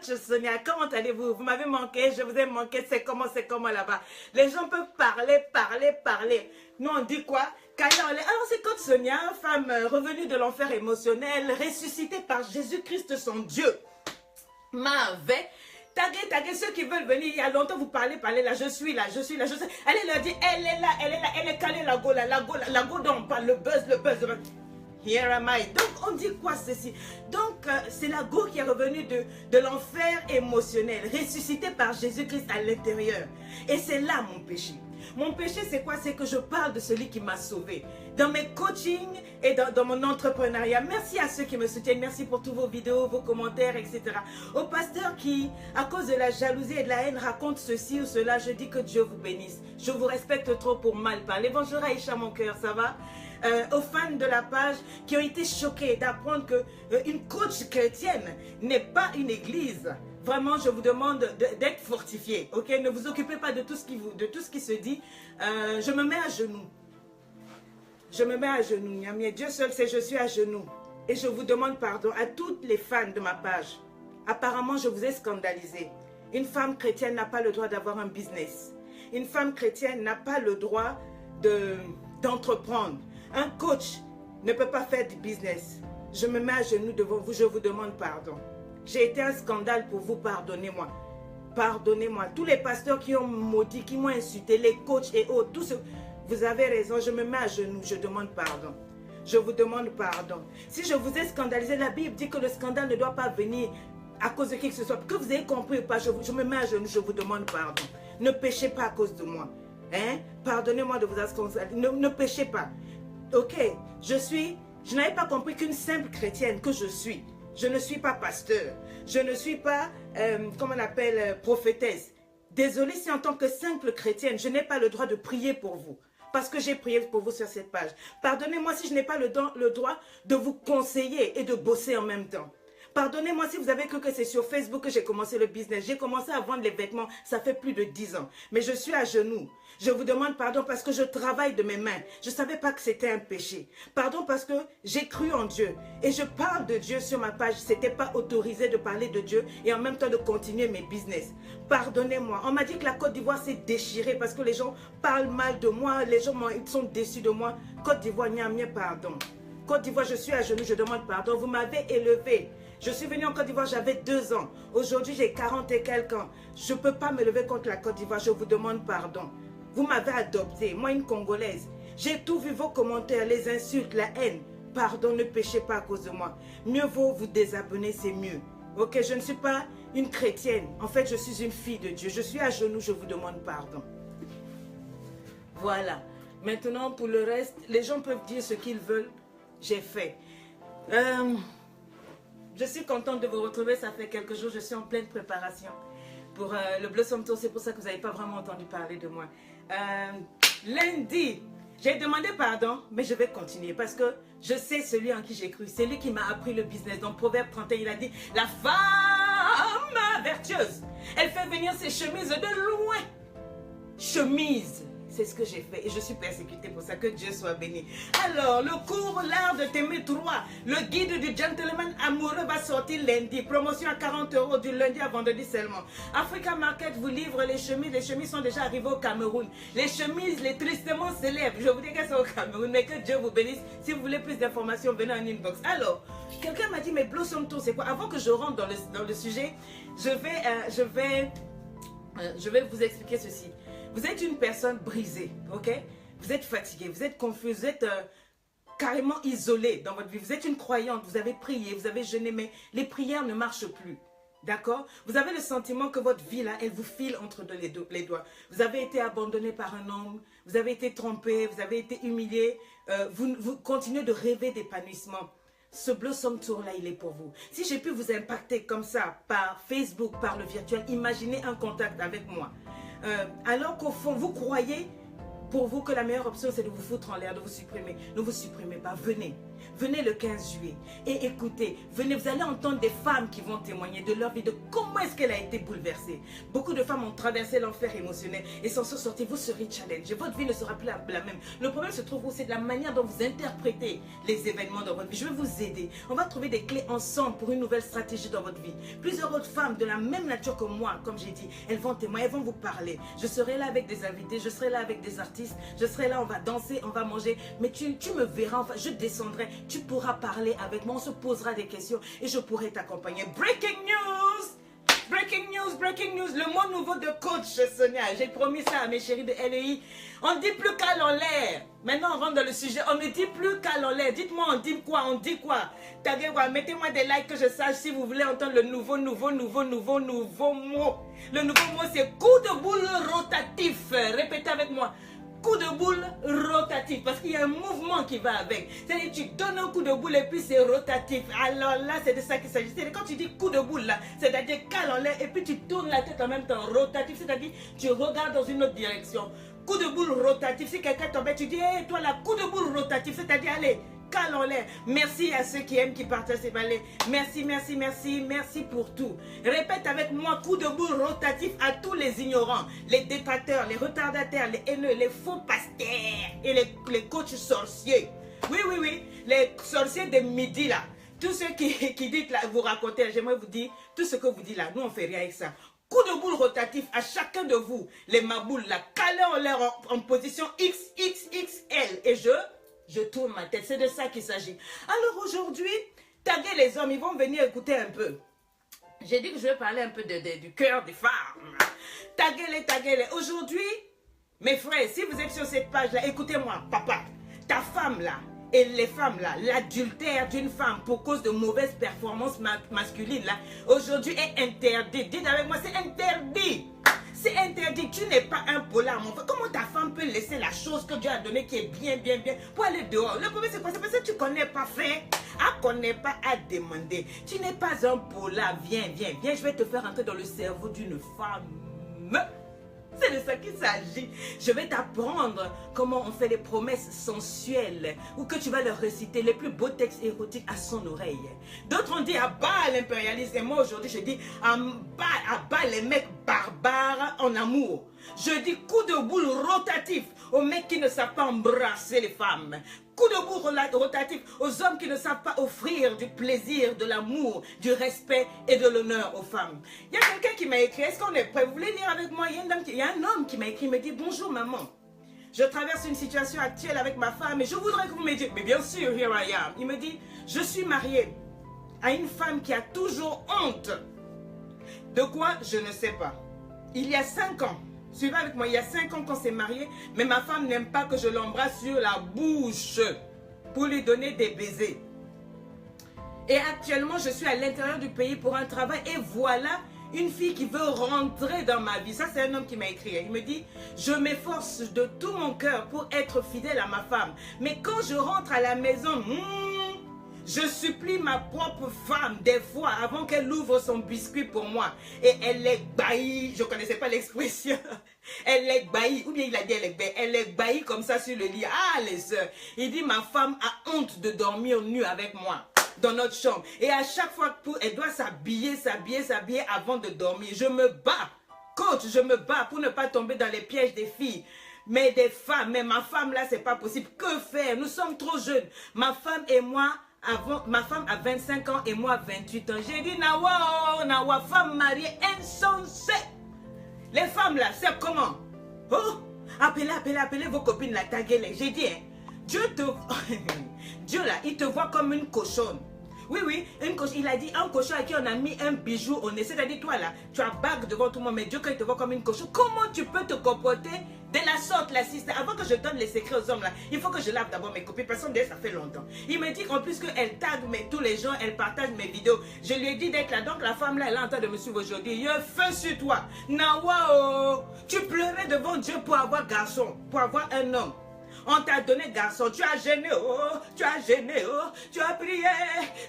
coach Sonia, comment allez-vous? Vous m'avez manqué, je vous ai manqué, c'est comment là-bas? Les gens peuvent parler. Nous, on dit quoi? Alors, c'est coach Sonia, femme revenue de l'enfer émotionnel, ressuscitée par Jésus-Christ, son Dieu. Mauvais. Taguez ceux qui veulent venir. Il y a longtemps, vous parlez là. Je suis là. Allez leur dire, elle est calée, la go dont on parle, le buzz. Here am I. Donc, on dit quoi ceci? Donc, c'est la go qui est revenue de l'enfer émotionnel, ressuscitée par Jésus-Christ à l'intérieur. Et c'est là mon péché. Mon péché, c'est quoi? C'est que je parle de celui qui m'a sauvé. Dans mes coachings et dans mon entrepreneuriat. Merci à ceux qui me soutiennent. Merci pour tous vos vidéos, vos commentaires, etc. Aux pasteurs qui, à cause de la jalousie et de la haine, racontent ceci ou cela, je dis que Dieu vous bénisse. Je vous respecte trop pour mal parler. Bonjour Aïcha, mon cœur, ça va? Aux fans de la page qui ont été choqués d'apprendre qu'une coach chrétienne n'est pas une église. Vraiment, je vous demande d'être fortifié, ok? Ne vous occupez pas de tout ce qui se dit. Je me mets à genoux. Dieu seul sait, je suis à genoux. Et je vous demande pardon à toutes les fans de ma page. Apparemment, je vous ai scandalisé. Une femme chrétienne n'a pas le droit d'avoir un business. Une femme chrétienne n'a pas le droit d'entreprendre. Un coach ne peut pas faire du business. Je me mets à genoux devant vous, je vous demande pardon. J'ai été un scandale pour vous, pardonnez-moi. Pardonnez-moi. Tous les pasteurs qui ont maudit, qui m'ont insulté, les coachs et autres, tous ceux, vous avez raison, je me mets à genoux, je demande pardon. Je vous demande pardon. Si je vous ai scandalisé, la Bible dit que le scandale ne doit pas venir à cause de qui que ce soit. Que vous ayez compris ou pas, je me mets à genoux, je vous demande pardon. Ne péchez pas à cause de moi. Hein? Pardonnez-moi de vous scandaliser. Ne péchez pas. Ok, je n'avais pas compris qu'une simple chrétienne que je suis. Je ne suis pas pasteur. Je ne suis pas, comment on appelle, prophétesse. Désolée si en tant que simple chrétienne, je n'ai pas le droit de prier pour vous. Parce que j'ai prié pour vous sur cette page. Pardonnez-moi si je n'ai pas le droit de vous conseiller et de bosser en même temps. Pardonnez-moi si vous avez cru que c'est sur Facebook que j'ai commencé le business. J'ai commencé à vendre les vêtements, ça fait plus de 10 ans. Mais je suis à genoux. Je vous demande pardon parce que je travaille de mes mains. Je ne savais pas que c'était un péché. Pardon parce que j'ai cru en Dieu. Et je parle de Dieu sur ma page. Ce n'était pas autorisé de parler de Dieu et en même temps de continuer mes business. Pardonnez-moi. On m'a dit que la Côte d'Ivoire s'est déchirée parce que les gens parlent mal de moi. Les gens ils sont déçus de moi. Côte d'Ivoire, pardon. Côte d'Ivoire, je suis à genoux, je demande pardon. Vous m'avez élevé. Je suis venue en Côte d'Ivoire, j'avais 2 ans. Aujourd'hui, j'ai 40 et quelques ans. Je ne peux pas me lever contre la Côte d'Ivoire. Je vous demande pardon. Vous m'avez adopté, moi une Congolaise. J'ai tout vu vos commentaires, les insultes, la haine. Pardon, ne péchez pas à cause de moi. Mieux vaut vous désabonner, c'est mieux. Ok, je ne suis pas une chrétienne. En fait, je suis une fille de Dieu. Je suis à genoux, je vous demande pardon. Voilà. Maintenant, pour le reste, les gens peuvent dire ce qu'ils veulent. J'ai fait. Je suis contente de vous retrouver. Ça fait quelques jours, je suis en pleine préparation pour le Blossom Tour. C'est pour ça que vous n'avez pas vraiment entendu parler de moi. Lundi, j'ai demandé pardon, mais je vais continuer parce que je sais celui en qui j'ai cru. C'est lui qui m'a appris le business. Dans Proverbe 31, il a dit, la femme vertueuse, elle fait venir ses chemises de loin. Chemise. C'est ce que j'ai fait et je suis persécutée pour ça, que Dieu soit béni. Alors, le cours L'art de t'aimer 3, le guide du gentleman amoureux va sortir lundi. Promotion à 40 € du lundi à vendredi seulement. Africa Market vous livre les chemises. Les chemises sont déjà arrivées au Cameroun. Les chemises, les tristement célèbres. Je vous dis qu'elles sont au Cameroun, mais que Dieu vous bénisse. Si vous voulez plus d'informations, venez en inbox. Alors, quelqu'un m'a dit, mais Blossom Tour, c'est quoi? Avant que je rentre dans le sujet, je vais vous expliquer ceci. Vous êtes une personne brisée, ok? Vous êtes fatigué, vous êtes confus, vous êtes carrément isolé dans votre vie. Vous êtes une croyante, vous avez prié, vous avez jeûné, mais les prières ne marchent plus. D'accord? Vous avez le sentiment que votre vie, là, elle vous file entre les doigts. Vous avez été abandonné par un homme, vous avez été trompé, vous avez été humilié. Vous continuez de rêver d'épanouissement. Ce Blossom Tour là, il est pour vous. Si j'ai pu vous impacter comme ça, par Facebook, par le virtuel, imaginez un contact avec moi. Alors qu'au fond, vous croyez pour vous que la meilleure option, c'est de vous foutre en l'air, de vous supprimer. Ne vous supprimez pas, venez. venez le 15 juillet et écoutez, venez, vous allez entendre des femmes qui vont témoigner de leur vie, de comment est-ce qu'elle a été bouleversée. Beaucoup de femmes ont traversé l'enfer émotionnel et s'en sont sorties. Vous serez challengés, votre vie ne sera plus la même. Le problème se trouve où c'est de la manière dont vous interprétez les événements dans votre vie. Je vais vous aider. On va trouver des clés ensemble pour une nouvelle stratégie dans votre vie. Plusieurs autres femmes de la même nature que moi, comme j'ai dit, elles vont témoigner, elles vont vous parler. Je serai là avec des invités, je serai là avec des artistes, je serai là, on va danser, on va manger, mais tu me verras, enfin, je descendrai, tu pourras parler avec moi, on se posera des questions et je pourrai t'accompagner. Breaking news! Breaking news, le mot nouveau de coach Sonia. J'ai promis ça à mes chéris de LEI. On ne dit plus qu'à en l'air. Maintenant, on rentre dans le sujet. On ne dit plus qu'à en l'air. Dites-moi, on dit quoi? On dit quoi? Mettez-moi des likes que je sache si vous voulez entendre le nouveau mot. Le nouveau mot, c'est coup de boule rotatif. Répétez avec moi. Coup de boule rotatif, parce qu'il y a un mouvement qui va avec. C'est-à-dire tu donnes un coup de boule et puis c'est rotatif. Alors là, c'est de ça qu'il s'agit. C'est-à-dire quand tu dis coup de boule là, c'est-à-dire cale en l'air et puis tu tournes la tête en même temps, rotatif, c'est-à-dire tu regardes dans une autre direction. Coup de boule rotatif, si quelqu'un t'embête, tu dis, hey, toi là, coup de boule rotatif, c'est-à-dire allez, cale en l'air. Merci à ceux qui aiment, qui partagent ces balais. Merci, merci, merci, merci pour tout. Répète avec moi, coup de boule rotatif à tous les ignorants, les détracteurs, les retardataires, les haineux, les faux pasteurs et les coachs sorciers. Oui, oui, oui, les sorciers de midi là. Tous ceux qui disent là, vous racontez, j'aimerais vous dire, tout ce que vous dites là, nous on fait rien avec ça. Coup de boule rotatif à chacun de vous, les maboules là, calés en l'air en position XXXL et je tourne ma tête, c'est de ça qu'il s'agit. Alors aujourd'hui, taguez les hommes, ils vont venir écouter un peu. J'ai dit que je vais parler un peu du cœur des femmes. Taguez-les. Aujourd'hui, mes frères, si vous êtes sur cette page-là, écoutez-moi, papa, ta femme là, et les femmes là, l'adultère d'une femme pour cause de mauvaises performances masculines là, aujourd'hui est interdit. Dites avec moi, c'est interdit. C'est interdit, tu n'es pas un polar, mon frère. Comment ta femme peut laisser la chose que Dieu a donnée qui est bien, pour aller dehors? Le problème c'est quoi? C'est parce que tu ne connais pas faire, connais pas à demander. Tu n'es pas un polar, viens, je vais te faire entrer dans le cerveau d'une femme. C'est de ça qu'il s'agit. Je vais t'apprendre comment on fait les promesses sensuelles ou que tu vas leur réciter les plus beaux textes érotiques à son oreille. D'autres ont dit à bas l'impérialisme. Et moi aujourd'hui je dis à bas les mecs barbares en amour. Je dis coup de boule rotatif aux mecs qui ne savent pas embrasser les femmes. Coup de boule rotatif aux hommes qui ne savent pas offrir du plaisir, de l'amour, du respect et de l'honneur aux femmes. Il y a quelqu'un qui m'a écrit, est-ce qu'on est prêt? Vous voulez lire avec moi? Il y a un homme qui m'a écrit, il me dit, bonjour maman. Je traverse une situation actuelle avec ma femme et je voudrais que vous m'aidiez. Mais bien sûr, here I am. Il me dit, je suis marié à une femme qui a toujours honte. De quoi? Je ne sais pas. Il y a 5 ans. Suivez avec moi, il y a 5 ans qu'on s'est mariés, mais ma femme n'aime pas que je l'embrasse sur la bouche pour lui donner des baisers. Et actuellement, je suis à l'intérieur du pays pour un travail et voilà une fille qui veut rentrer dans ma vie. Ça, c'est un homme qui m'a écrit. Il me dit, je m'efforce de tout mon cœur pour être fidèle à ma femme. Mais quand je rentre à la maison, je supplie ma propre femme des fois avant qu'elle ouvre son biscuit pour moi. Et elle est baillie. Je ne connaissais pas l'expression. Elle est baillie. Ou bien il a dit elle est baillie comme ça sur le lit. Ah les sœurs. Il dit ma femme a honte de dormir nue avec moi dans notre chambre. Et à chaque fois elle doit s'habiller avant de dormir. Je me bats. Coach, je me bats pour ne pas tomber dans les pièges des filles. Mais des femmes. Mais ma femme là, c'est pas possible. Que faire? Nous sommes trop jeunes. Ma femme et moi... ma femme a 25 ans et moi 28 ans. J'ai dit, Nawa, femme mariée insensée. Les femmes là, c'est comment? Oh, appelez vos copines là, taguez-les. J'ai dit, hein, Dieu là, il te voit comme une cochonne. Oui, il a dit un cochon à qui on a mis un bijou au nez. C'est-à-dire toi là, tu as bague devant tout le monde, mais Dieu quand il te voit comme une cochon, comment tu peux te comporter de la sorte la sister? Avant que je donne les secrets aux hommes là, il faut que je lave d'abord mes copines. Personne d'elle, ça fait longtemps. Il me dit qu'en plus qu'elle tag tous les gens, elle partage mes vidéos. Je lui ai dit d'être là. Donc la femme là, elle est en train de me suivre aujourd'hui. Il y a un feu sur toi. Nawa, tu pleurais devant Dieu pour avoir garçon, pour avoir un homme. On t'a donné garçon, tu as gêné, tu as prié,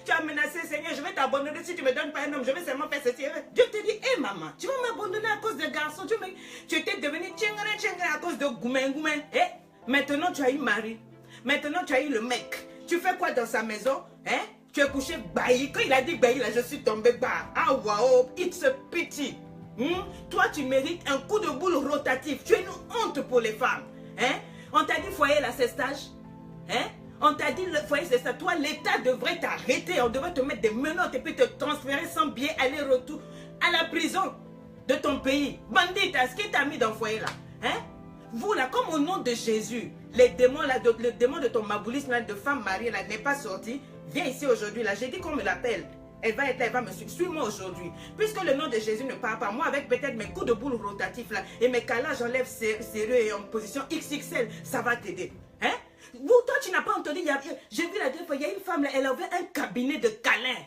tu as menacé, Seigneur, je vais t'abandonner si tu ne me donnes pas un homme, je vais seulement faire ceci. Dieu te dit, hé maman, tu vas m'abandonner à cause de garçon, tu étais devenu tchengara à cause de goumen. Maintenant tu as eu mari, maintenant tu as eu le mec. Tu fais quoi dans sa maison? Hein? Tu es couché bailli. Quand il a dit bailli, là, je suis tombé bas. Ah, waouh, it's a pity. Toi, tu mérites un coup de boule rotatif. Tu es une honte pour les femmes. Hein? On t'a dit foyer l'assestage. Hein? On t'a dit le foyer c'est ça. Toi, l'État devrait t'arrêter. On devrait te mettre des menottes et puis te transférer sans billet aller-retour à la prison de ton pays. Bandit, est-ce qu'il t'a mis dans le foyer là? Hein? Vous là, comme au nom de Jésus, les démons là, le démon de ton maboulisme là, de femme mariée là n'est pas sorti. Viens ici aujourd'hui là. J'ai dit qu'on me l'appelle. Elle va être là, elle va me suivre. Suis-moi aujourd'hui. Puisque le nom de Jésus ne parle pas, moi avec peut-être mes coups de boule rotatifs là et mes calages j'enlève sérieux et en position XXL, ça va t'aider. Hein? Vous, toi, tu n'as pas entendu, j'ai vu la dernière fois, il y a une femme là, elle avait un cabinet de câlins.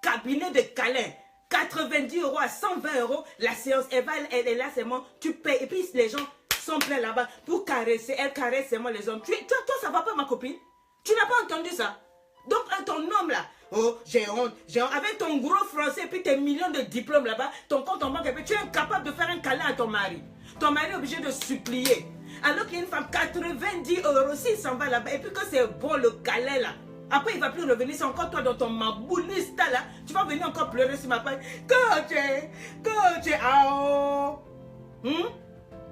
Cabinet de câlins. 90 € à 120 €, la séance, elle est là seulement, tu payes. Et puis les gens sont pleins là-bas pour caresser, elle caresse seulement les hommes. Toi, ça va pas ma copine? Tu n'as pas entendu ça? Donc, ton homme là, oh, j'ai honte, avec ton gros français et puis tes millions de diplômes là-bas, ton compte en banque, et puis tu es incapable de faire un câlin à ton mari. Ton mari est obligé de supplier. Alors qu'il y a une femme, 90 €, s'il s'en va là-bas, et puis quand c'est bon le câlin là, après il ne va plus revenir, c'est encore toi dans ton mabouliste là, tu vas venir encore pleurer sur ma page. Coach,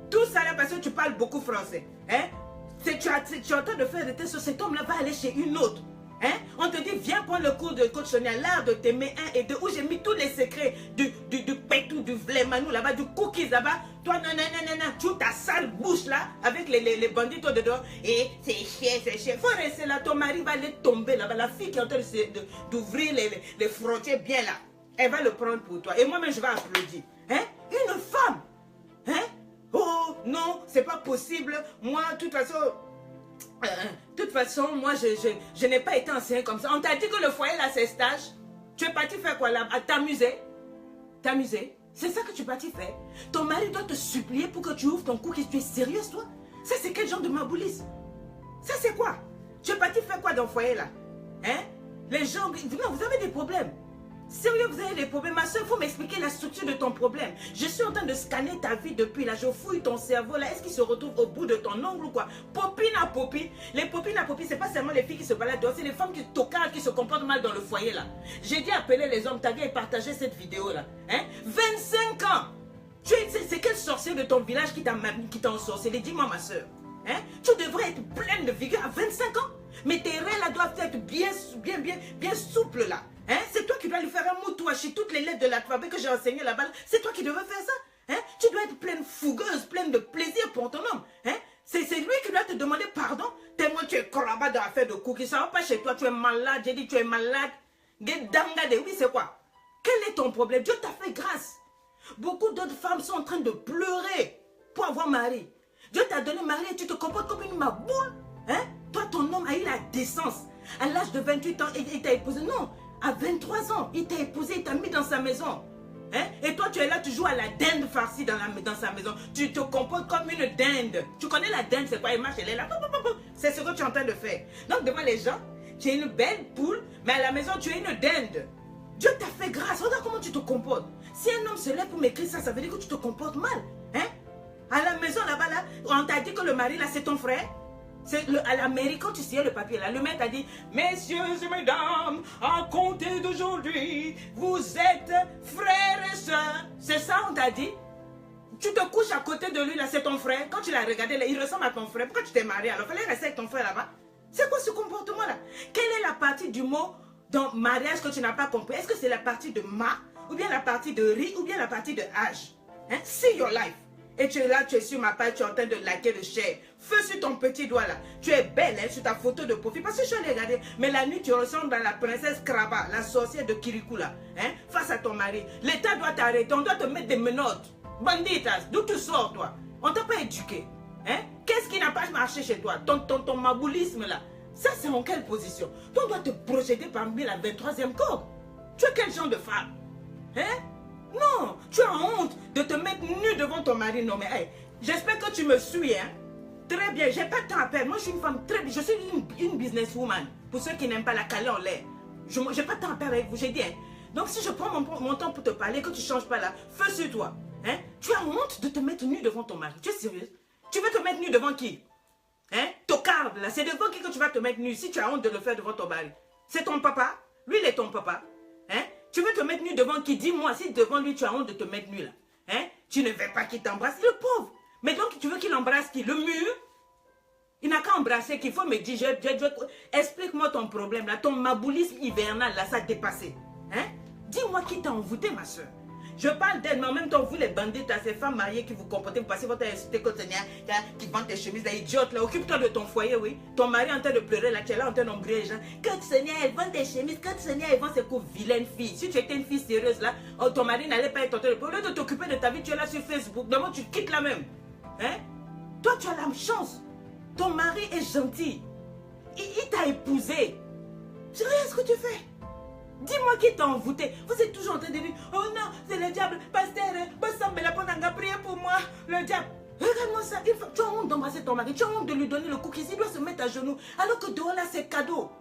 tout ça là parce que tu parles beaucoup français. Hein? Tu es en train de faire de cet homme là va aller chez une autre. Hein? On te dit, viens prendre le cours de coach Sonia, l'art de t'aimer 1 et 2, où j'ai mis tous les secrets du pétou, du vlemanou là-bas, du cookies là-bas. Toi, non, tu ta sale bouche là, avec les bandits dedans. Et c'est cher. Faut rester là, ton mari va aller tomber là-bas. La fille qui est en train d'ouvrir les frontières bien là, elle va le prendre pour toi. Et moi-même, je vais applaudir. Hein? Une femme. Hein? Oh, non, c'est pas possible. Moi, de toute façon, moi, je n'ai pas été enseignée comme ça. On t'a dit que le foyer, là, c'est stage. Tu es parti faire quoi là? À t'amuser? T'amuser? C'est ça que tu es parti faire? Ton mari doit te supplier pour que tu ouvres ton cou. Tu es sérieuse, toi? Ça, c'est quel genre de maboulisme? Ça, c'est quoi? Tu es parti faire quoi dans le foyer, là? Hein? Les gens... Non, vous avez des problèmes. Sérieux, vous avez des problèmes. Ma soeur, il faut m'expliquer la structure de ton problème. Je suis en train de scanner ta vie depuis là. Je fouille ton cerveau là. Est-ce qu'il se retrouve au bout de ton ongle ou quoi? Popine à popine. Les popines à popine, c'est pas seulement les filles qui se baladent dehors. C'est les femmes qui tocardent, qui se comportent mal dans le foyer là. J'ai dit appeler les hommes, taguer et partager cette vidéo là. Hein? 25 ans. C'est quel sorcier de ton village qui t'a ensorcelé? Dis-moi ma soeur. Hein? Tu devrais être pleine de vigueur à 25 ans. Mais tes reins là doivent être bien souples là. Hein? C'est toi qui dois lui faire un moutouachi, toutes les lettres de l'alphabet que j'ai enseigné là-bas. C'est toi qui devrais faire ça. Hein? Tu dois être pleine fougueuse, pleine de plaisir pour ton homme. Hein? C'est lui qui doit te demander pardon. Tellement tu es crabat dans l'affaire de cookies. Ça va pas chez toi, tu es malade. J'ai dit tu es malade. Oui, c'est quoi? Quel est ton problème? Dieu t'a fait grâce. Beaucoup d'autres femmes sont en train de pleurer pour avoir mari. Dieu t'a donné mari et tu te comportes comme une maboule. Hein? Toi, ton homme a eu la décence. À l'âge de 28 ans, il t'a épousé. Non. À 23 ans, il t'a épousé, il t'a mis dans sa maison. Hein? Et toi, tu es là, tu joues à la dinde farcie dans sa maison. Tu te comportes comme une dinde. Tu connais la dinde, c'est quoi? Elle marche, elle est là. C'est ce que tu es en train de faire. Donc, devant les gens, tu es une belle poule, mais à la maison, tu es une dinde. Dieu t'a fait grâce. Regarde comment tu te comportes. Si un homme se lève pour m'écrire ça, ça veut dire que tu te comportes mal. Hein? À la maison, là-bas, là, on t'a dit que le mari, là, c'est ton frère. À l'Amérique, quand tu signais le papier là, le mec a dit: messieurs et mesdames, à compter d'aujourd'hui, vous êtes frères et sœurs. C'est ça, on t'a dit. Tu te couches à côté de lui là, c'est ton frère. Quand tu l'as regardé là, il ressemble à ton frère. Pourquoi tu t'es marié alors? Il fallait rester avec ton frère là-bas. C'est quoi ce comportement là? Quelle est la partie du mot dans mariage que tu n'as pas compris? Est-ce que c'est la partie de ma, ou bien la partie de ri, ou bien la partie de âge? Hein? See your life. Et tu es là, tu es sur ma page, tu es en train de liker le share. Feu sur ton petit doigt là. Tu es belle hein, sur ta photo de profil. Parce que je suis allée regarder. Mais la nuit, tu ressembles à la princesse Kraba, la sorcière de Kirikou là. Hein, face à ton mari. L'État doit t'arrêter. On doit te mettre des menottes. Banditas, d'où tu sors toi? On t'a pas éduqué. Hein? Qu'est-ce qui n'a pas marché chez toi? Ton maboulisme là. Ça, c'est en quelle position? Toi, on doit te projeter parmi la 23e corde. Tu es quel genre de femme? Hein? Non, tu as honte de te mettre nu devant ton mari. Non mais hey, j'espère que tu me suis hein. Très bien, j'ai pas de temps à perdre. Moi je suis une femme très bien, je suis une businesswoman. Pour ceux qui n'aiment pas la caler en l'air. J'ai pas de temps à perdre avec vous, j'ai dit hein. Donc si je prends mon temps pour te parler, que tu changes pas là, feu sur toi. Hein? Tu as honte de te mettre nu devant ton mari. Tu es sérieuse? Tu veux te mettre nu devant qui? Hein? cocarde là, c'est devant qui que tu vas te mettre nu si tu as honte de le faire devant ton mari? C'est ton papa? Lui, il est ton papa. Hein? Tu veux te mettre nu devant qui? Dis-moi, si devant lui tu as honte de te mettre nu là. Hein? Tu ne veux pas qu'il t'embrasse, le pauvre. Mais donc tu veux qu'il embrasse qui? Le mur? Il n'a qu'à embrasser qu'il faut me dire, explique-moi ton problème là, ton maboulisme hivernal là, ça a dépassé. Hein? Dis-moi qui t'a envoûté ma soeur. Je parle d'elle, mais en même temps, vous les bandits, ces femmes mariées qui vous comportez, vous passez votre insulté quotidien, qui vendent tes chemises, là, idiote, là, occupe-toi de ton foyer, oui. Ton mari est en train de pleurer, là, tu es là en train d'embrouiller les gens. Quand Sonia, elle vend des chemises, quand Sonia, elle vend ses coups, vilaine fille. Si tu étais une fille sérieuse, là, ton mari n'allait pas être en train de pleurer. Au lieu de t'occuper de ta vie, tu es là sur Facebook. D'abord, tu quittes la même. Hein? Toi, tu as la chance. Ton mari est gentil. Il t'a épousé. C'est rien ce que tu fais. Dis-moi qui t'a envoûté. Vous êtes toujours en train de dire, oh non, c'est le diable, pasteur, priez pour moi, le diable. Regarde-moi ça, tu as honte d'embrasser ton mari, tu as honte de lui donner le cookies, il doit se mettre à genoux, alors que dehors là c'est cadeau.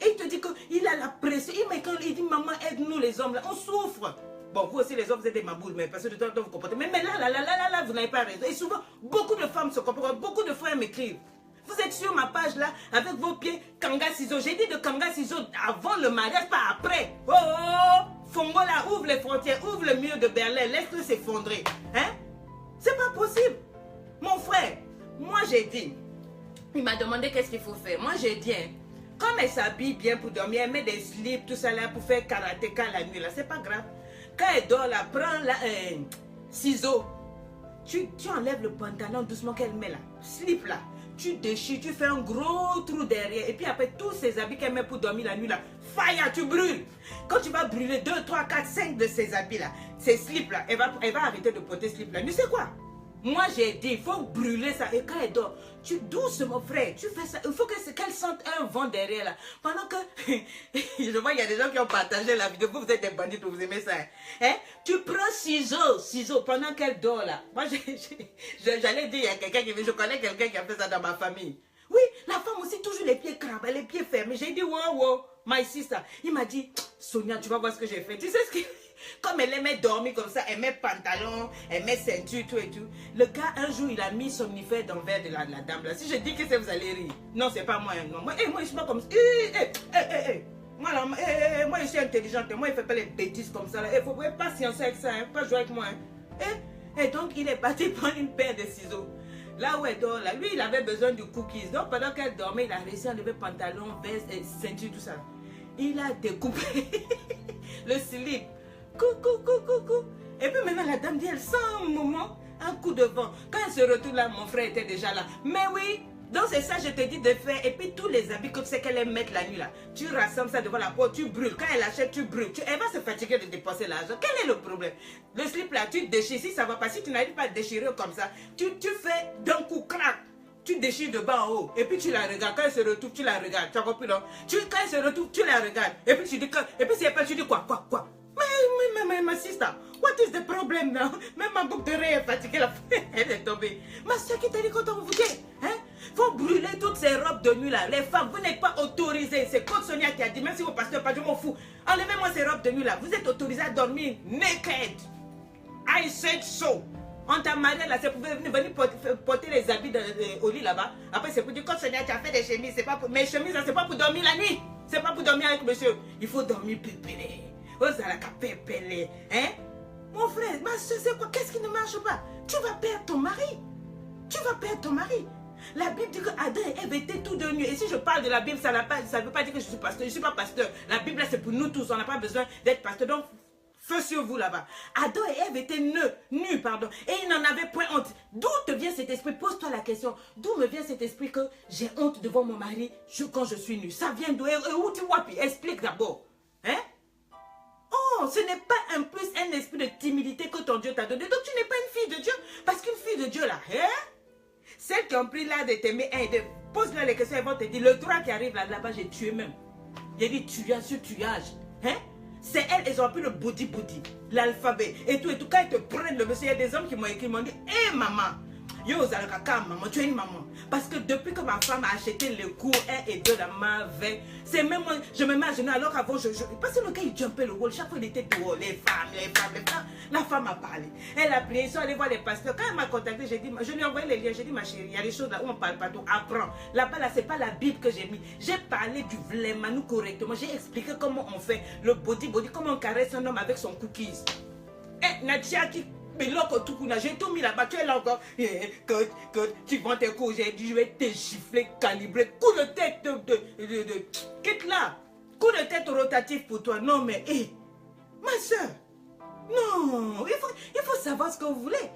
Et il te dit qu'il a la pression, il dit, maman, aide-nous les hommes là, on souffre. Bon, vous aussi les hommes, vous êtes des maboules, mais parce que de temps en temps vous comprenez. Mais là, vous n'avez pas raison. Et souvent, beaucoup de femmes se comportent, beaucoup de frères m'écrivent. Vous êtes sur ma page là, avec vos pieds kanga ciseaux. J'ai dit de kanga ciseaux avant le mariage, pas après. Oh, Fongola, ouvre les frontières, ouvre le mur de Berlin, laisse-le s'effondrer. Hein? C'est pas possible. Mon frère, moi j'ai dit, il m'a demandé qu'est-ce qu'il faut faire. Moi j'ai dit, hein, comme elle s'habille bien pour dormir, elle met des slips, tout ça là, pour faire karatéka la nuit là, c'est pas grave. Quand elle dort là, prends la ciseaux. Tu enlèves le pantalon doucement qu'elle met là, slip là. Tu déchires, tu fais un gros trou derrière. Et puis après, tous ces habits qu'elle met pour dormir la nuit là, fire, tu brûles. Quand tu vas brûler 2, 3, 4, 5 de ces habits là, ces slips là, elle va arrêter de porter slip là. Tu sais quoi? Moi j'ai dit, il faut brûler ça. Et quand elle dort, tu doucement frère, tu fais ça. Il faut qu'elle sente un vent derrière là. Pendant que, je vois il y a des gens qui ont partagé la vidéo. Vous êtes des bandits, vous aimez ça. Hein? Tu prends ciseaux, pendant qu'elle dort là. Moi j'allais dire, il y a quelqu'un qui, je connais quelqu'un qui a fait ça dans ma famille. Oui, la femme aussi toujours les pieds crabes, les pieds fermés. J'ai dit, wow, my sister. Il m'a dit, Sonia, tu vas voir ce que j'ai fait. Tu sais ce qu'il... Comme elle aimait dormir comme ça, elle met pantalon, elle met ceinture, tout et tout. Le gars, un jour, il a mis somnifère dans le verre de la dame là. Si je dis que c'est, vous allez rire. Non, c'est pas moi. Non. Moi, je suis pas comme ça. Moi, je suis intelligente. Moi, il ne fait pas les bêtises comme ça. Il ne faut pas patienter avec ça. Pas jouer avec moi. Et donc, il est parti prendre une paire de ciseaux. Là où elle dort, là, lui, il avait besoin de cookies. Donc, pendant qu'elle dormait, il a réussi à enlever pantalon, veste, ceinture, tout ça. Il a découpé le slip. Coucou. Et puis maintenant, la dame dit, elle sent un moment, un coup de vent. Quand elle se retourne là, mon frère était déjà là. Mais oui, donc c'est ça, je te dis de faire. Et puis tous les habits que tu sais qu'elle aime mettre la nuit là, tu rassembles ça devant la porte, tu brûles. Quand elle achète, tu brûles. Elle va se fatiguer de dépenser l'argent. Quel est le problème? Le slip là, tu déchires. Si ça va pas, si tu n'arrives pas à déchirer comme ça, tu fais d'un coup, crac. Tu déchires de bas en haut. Et puis tu la regardes. Quand elle se retrouve, tu la regardes. Tu as compris, non? Quand elle se retrouve, tu la regardes. Et puis tu dis que. Et puis si elle pas, tu dis quoi? Mais ma sister, what is the problem now? Même ma boucle de rêve est fatiguée, elle est tombée. Ma soeur qui t'a dit qu'on t'a envoûté, hein? Faut brûler toutes ces robes de nuit là. Les femmes, vous n'êtes pas autorisées. C'est Côte Sonia qui a dit, même si vos pasteurs pas, je m'en fous. Enlevez-moi ces robes de nuit là. Vous êtes autorisées à dormir naked. I said so. On t'a marié là, c'est pour venir porter les habits au lit là-bas. Après, c'est pour dire, Côte Sonia, tu as fait des chemises. C'est pas pour... Mes chemises là, c'est pas pour dormir la nuit. C'est pas pour dormir avec monsieur. Il faut dormir pépélé. Hein? Mon frère, ma soeur, c'est quoi? Qu'est-ce qui ne marche pas? Tu vas perdre ton mari. La Bible dit que Adam et Ève étaient tous deux nus. Et si je parle de la Bible, ça ne veut pas dire que je suis pasteur. Je ne suis pas pasteur. La Bible, c'est pour nous tous. On n'a pas besoin d'être pasteur. Donc, feu sur vous là-bas. Adam et Ève étaient nus, et ils n'en avaient point honte. D'où te vient cet esprit? Pose-toi la question. D'où me vient cet esprit que j'ai honte devant mon mari quand je suis nu? Ça vient d'où? Où tu vois? Puis explique d'abord. Hein? Oh, ce n'est pas un plus un esprit de timidité que ton Dieu t'a donné. Donc tu n'es pas une fille de Dieu. Parce qu'une fille de Dieu là, hein? Celles qui ont pris là de t'aimer, pose-leur les questions, elles vont te dire, le droit qui arrive là-bas, j'ai tué même. J'ai dit tuage sur tuage. Hein? C'est elles ont pris le body, l'alphabet et tout. Quand elles te prennent le monsieur, il y a des hommes qui m'ont écrit, m'ont dit, hé maman, Yo, Zalakaka, maman, tu es une maman. Parce que depuis que ma femme a acheté le cours 1 et 2 la m'avait, c'est même moi, je me mets à genoux alors qu'avant, parce que le gars, il jumpait le wall, chaque fois, il était dehors, les femmes. La femme a parlé. Elle a prié, ils sont allés voir les pasteurs. Quand elle m'a contacté, j'ai dit, je lui ai envoyé les liens, j'ai dit, ma chérie, il y a des choses là où on parle pas, donc apprends. Là-bas, là, c'est pas la Bible que j'ai mis. J'ai parlé du vlemanou correctement, j'ai expliqué comment on fait le body, comment on caresse un homme avec son cookies. Eh, Nadia qui mais là, j'ai tout mis là-bas, tu es là encore. Tu vends tes cours, j'ai dit, je vais te gifler, calibrer, coup de tête quitte là. Coup de tête rotatif pour toi. Non, mais, ma soeur, non, il faut savoir ce que vous voulez.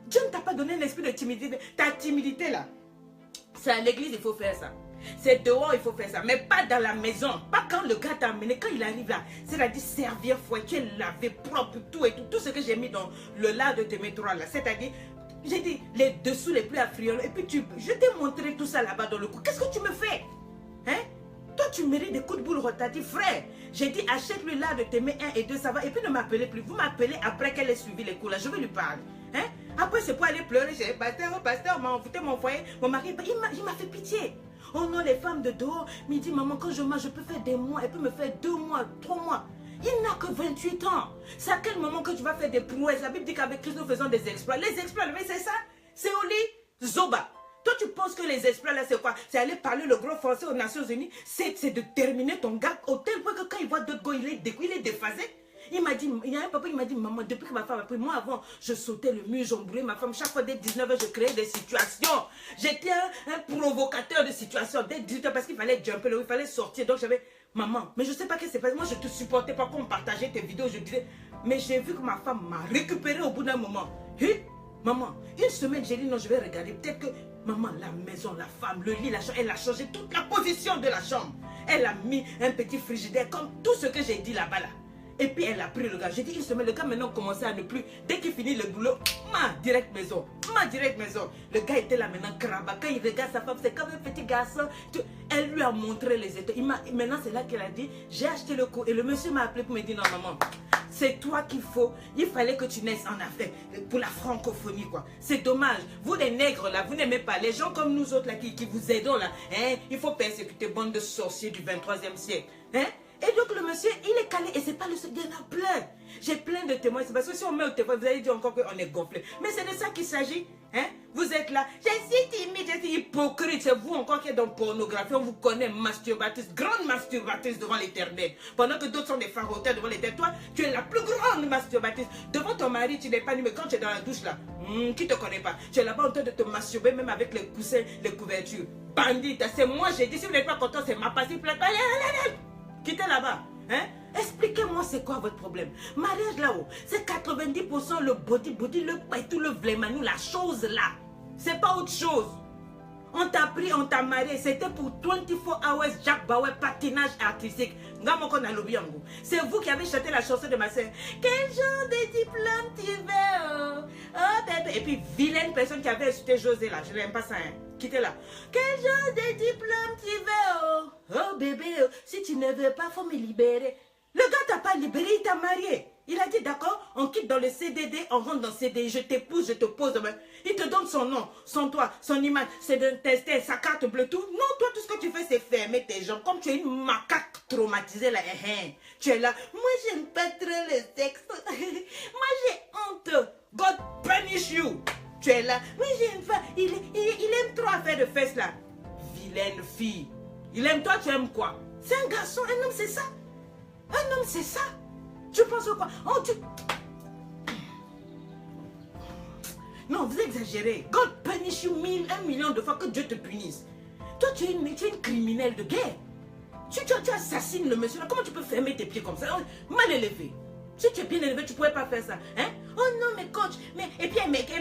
Dieu ne t'a pas donné un esprit de timidité. Ta timidité là, c'est à l'église, il faut faire ça. C'est dehors, il faut faire ça. Mais pas dans la maison. Pas quand le gars t'a amené. Quand il arrive là, c'est-à-dire servir, fouetter, laver, propre, tout et tout. Tout ce que j'ai mis dans le lard de tes métroirs là. C'est-à-dire, j'ai dit les dessous les plus affrioleux. Et puis je t'ai montré tout ça là-bas dans le cou. Qu'est-ce que tu me fais? Hein? Toi, tu mérites des coups de boule rotatifs, frère. J'ai dit, achète-lui là de tes mains 1 et 2, ça va. Et puis ne m'appelez plus. Vous m'appelez après qu'elle ait suivi les cours là. Je vais lui parler. Hein? Après, c'est pour aller pleurer. J'ai dit, pasteur m'a envoûté mon foyer. Mon mari, il m'a fait pitié. Oh non, les femmes de dehors, mais il dit, maman, quand je mange, je peux faire des mois, elle peut me faire 2 mois, 3 mois. Il n'a que 28 ans. C'est à quel moment que tu vas faire des prouesses? La Bible dit qu'avec Christ, nous faisons des exploits. Les exploits, c'est ça? C'est au lit, Zoba. Toi, tu penses que les exploits, là, c'est quoi? C'est aller parler le gros français aux Nations Unies? C'est de terminer ton gars au tel point que quand il voit d'autres gars, il est déphasé. Il m'a dit, il y a un papa, il m'a dit, maman, depuis que ma femme a pris, moi avant, je sautais le mur, j'emboulais ma femme. Chaque fois, dès 19 h, je créais des situations. J'étais un provocateur de situations. Dès 18 h, parce qu'il fallait jumper, il fallait sortir. Donc, j'avais, maman, mais je sais pas ce qui s'est passé. Moi, je te supportais pas qu'on partageait tes vidéos. Je disais, mais j'ai vu que ma femme m'a récupéré au bout d'un moment. Maman, une semaine, j'ai dit, non, je vais regarder. Peut-être que, maman, la maison, la femme, le lit, la chambre, elle a changé toute la position de la chambre. Elle a mis un petit frigidaire, comme tout ce que j'ai dit là-bas, là. Et puis elle a pris le gars. J'ai dit une semaine, le gars maintenant commençait à ne plus. Dès qu'il finit le boulot, direct maison. Le gars était là maintenant, craba. Quand il regarde sa femme, c'est comme un petit garçon. Elle lui a montré les étoiles. Maintenant, c'est là qu'elle a dit, j'ai acheté le coup. Et le monsieur m'a appelé pour me dire, non maman, c'est toi qu'il faut. Il fallait que tu naisses en Afrique pour la francophonie, quoi. C'est dommage. Vous les nègres là, vous n'aimez pas. Les gens comme nous autres là qui vous aidons là, hein, il faut persécuter bande de sorciers du 23e siècle. Hein? Et donc le monsieur, il est calé. Et c'est pas le seul, il y en a plein. J'ai plein de témoins. C'est parce que si on met au témoin, vous allez dire encore qu'on est gonflé. Mais c'est de ça qu'il s'agit. Hein? Vous êtes là. Je suis timide, je suis hypocrite. C'est vous encore qui êtes dans la pornographie. On vous connaît masturbatrice, grande masturbatrice devant l'éternel. Pendant que d'autres sont des faroteurs devant l'éternel. Toi, tu es la plus grande masturbatrice. Devant ton mari, tu n'es pas nu. Mais quand tu es dans la douche là, qui te connaît pas? Tu es là-bas en train de te masturber, même avec les coussins, les couvertures. Bandite, c'est moi, j'ai dit. Si vous n'êtes pas content, c'est ma passive. Allez. Quittez là-bas. Hein? Expliquez-moi c'est quoi votre problème. Mariage là-haut, c'est 90% le body, le tout le vlemanou, la chose là. C'est pas autre chose. On t'a pris, on t'a marié. C'était pour 24 hours Jack Bauer, patinage artistique. C'est vous qui avez chanté la chanson de ma soeur. Quel genre de diplôme tu veux? Oh, bébé. Et puis, vilaine personne qui avait insulté José là. Je n'aime pas ça. Hein. Quittez là. Quel genre de diplôme tu veux? Oh, bébé. Si tu ne veux pas, faut me libérer. Le gars t'a pas libéré, il t'a marié. Il a dit d'accord, on quitte dans le CDD, on rentre dans le CDI, je t'épouse, je te pose. Il te donne son nom, son toit, son image, c'est de tester sa carte bleue, tout. Non, toi, tout ce que tu fais, c'est fermer tes jambes. Comme tu es une macaque traumatisée là, tu es là. Moi, j'aime pas trop le sexe. Moi, j'ai honte. God punish you. Tu es là. Oui, j'aime pas. Il aime trop faire de fesses là. Vilaine fille. Il aime toi, tu aimes quoi? C'est un garçon, un homme, c'est ça. Un homme, c'est ça. Tu penses quoi? Oh, Non, vous exagérez. God punish you 1 million de fois, que Dieu te punisse. Toi, tu es une criminelle de guerre. Tu assassines le monsieur là. Comment tu peux fermer tes pieds comme ça? Mal élevé. Si tu es bien élevé, tu ne pourrais pas faire ça. Hein? Oh non, mais coach. Et puis elle m'écrit,